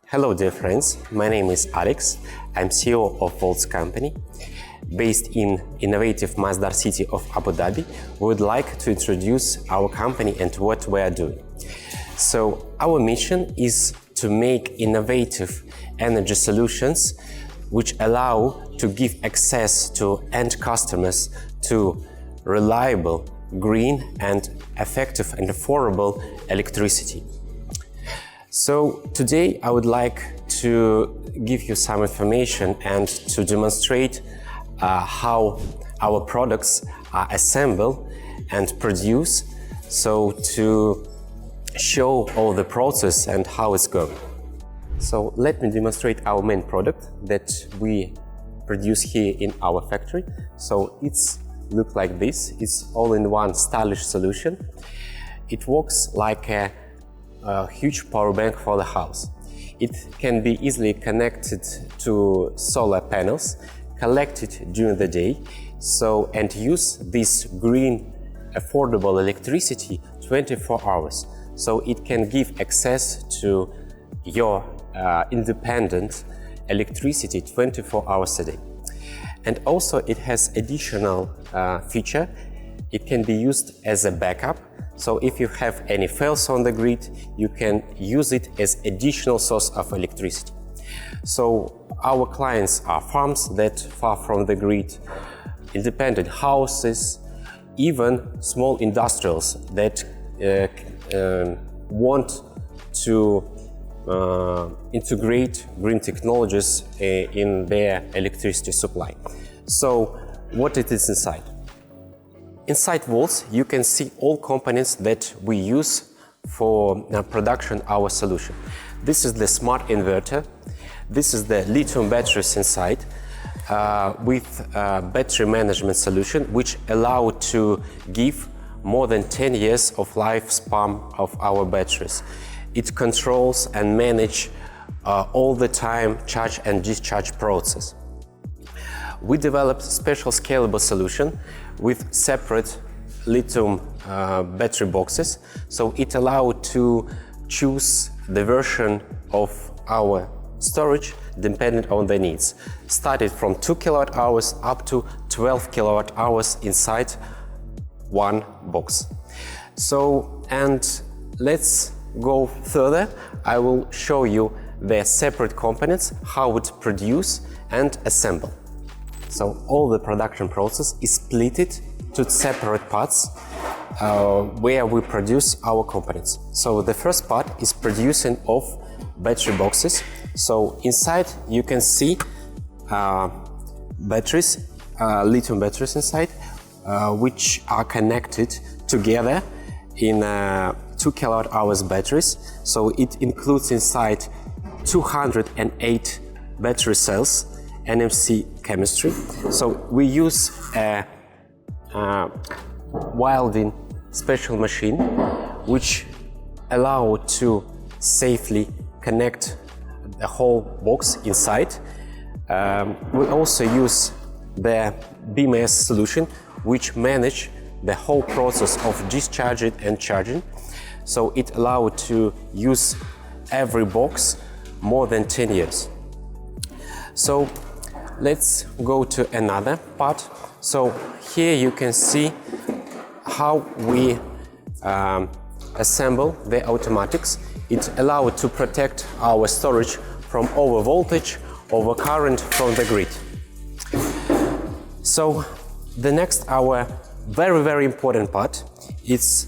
Hello dear friends, my name is Alex. I'm CEO of Volts company. Based in innovative Masdar City of Abu Dhabi, we would like to introduce our company and what we are doing. So our mission is to make innovative energy solutions which allow to give access to end customers to reliable, green and effective and affordable electricity. So today I would like to give you some information and to demonstrate how our products are assembled and produced, so to show all the process and how it's going. So let me demonstrate our main product that we produce here in our factory. So it's look like this. It's all-in-one stylish solution. It works like a huge power bank for the house. It can be easily connected to solar panels, collected during the day, and use this green, affordable electricity 24 hours. So it can give access to your independent electricity 24 hours a day. And also it has additional feature. It can be used as a backup. So if you have any fails on the grid, you can use it as additional source of electricity. So our clients are farms that far from the grid, independent houses, even small industrials that want to integrate green technologies in their electricity supply. So what it is inside? Inside Volts, you can see all components that we use for production our solution. This is the smart inverter. This is the lithium batteries inside with battery management solution, which allow to give more than 10 years of lifespan of our batteries. It controls and manage all the time charge and discharge process. We developed special scalable solution with separate lithium battery boxes, so it allowed to choose the version of our storage dependent on the needs. Started from 2 kWh up to 12 kWh inside one box. So, and let's go further. I will show you the separate components, how it produce and assemble. So all the production process is split to separate parts where we produce our components. So the first part is producing of battery boxes. So inside you can see batteries, lithium batteries inside, which are connected together in 2 kWh batteries. So it includes inside 208 battery cells, NMC chemistry. So we use a welding special machine which allow to safely connect the whole box inside. We also use the BMS solution which manage the whole process of discharging and charging. So it allowed to use every box more than 10 years. So let's go to another part. So here you can see how we assemble the automatics. It allows to protect our storage from over voltage, over current from the grid. So the next, our very important part is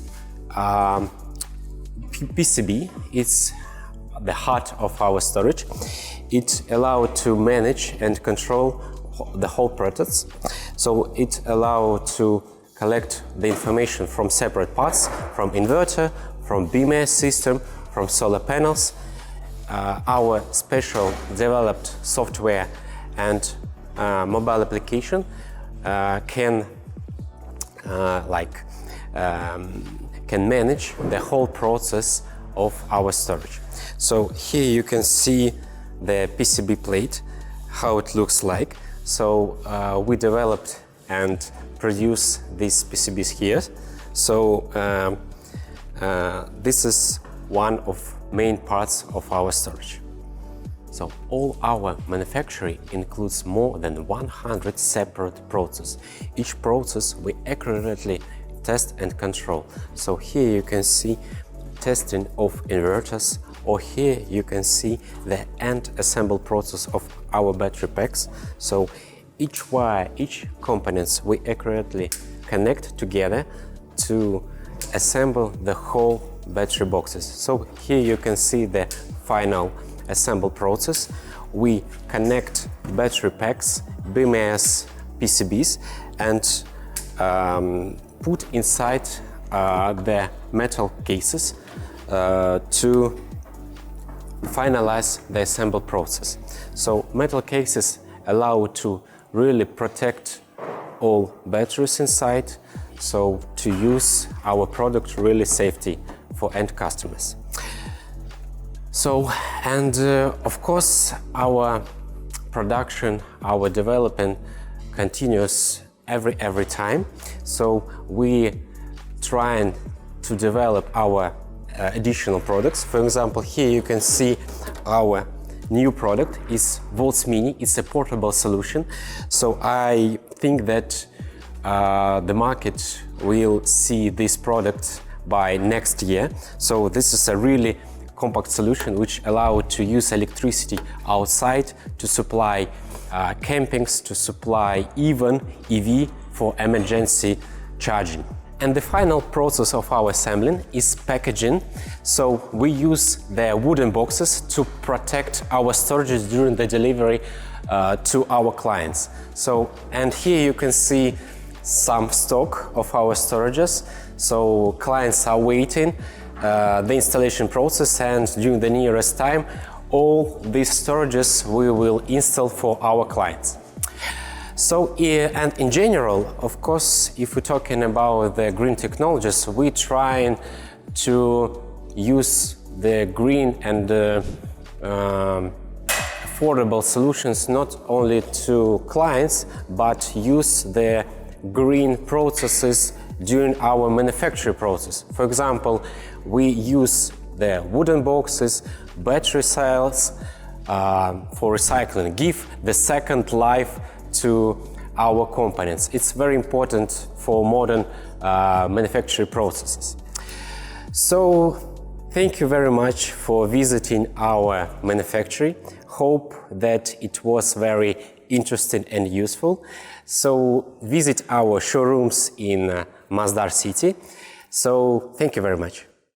PCB. It's the heart of our storage. It allows to manage and control the whole process. So it allows to collect the information from separate parts, from inverter, from BMS system, from solar panels. Our special developed software and mobile application can manage the whole process of our storage. So here you can see the PCB plate, how it looks like. So we developed and produce these PCBs here. So this is one of main parts of our storage. So all our manufacturing includes more than 100 separate processes. Each process we accurately test and control. So here you can see testing of inverters, or here you can see the end assemble process of our battery packs. So each wire, each components we accurately connect together to assemble the whole battery boxes. So here you can see the final assemble process. We connect battery packs, BMS PCBs, and put inside the metal cases to finalize the assemble process. So metal cases allow to really protect all batteries inside, so to use our product really safety for end customers. So, and of course, our production, our development continues every time. So we trying to develop our additional products. For example, here you can see our new product is Volts Mini. It's a portable solution. So I think that the market will see this product by next year. So this is a really compact solution which allows to use electricity outside to supply campings, to supply even EV for emergency charging. And the final process of our assembling is packaging. So we use the wooden boxes to protect our storages during the delivery to our clients. So, and here you can see some stock of our storages. So clients are waiting the installation process, and during the nearest time, all these storages we will install for our clients. So, and in general, of course, if we're talking about the green technologies, we're trying to use the green and affordable solutions not only to clients, but use the green processes during our manufacturing process. For example, we use the wooden boxes, battery cells for recycling, give the second life to our components. It's very important for modern manufacturing processes. So thank you very much for visiting our manufacturing. Hope that it was very interesting and useful. So visit our showrooms in Masdar City. So thank you very much.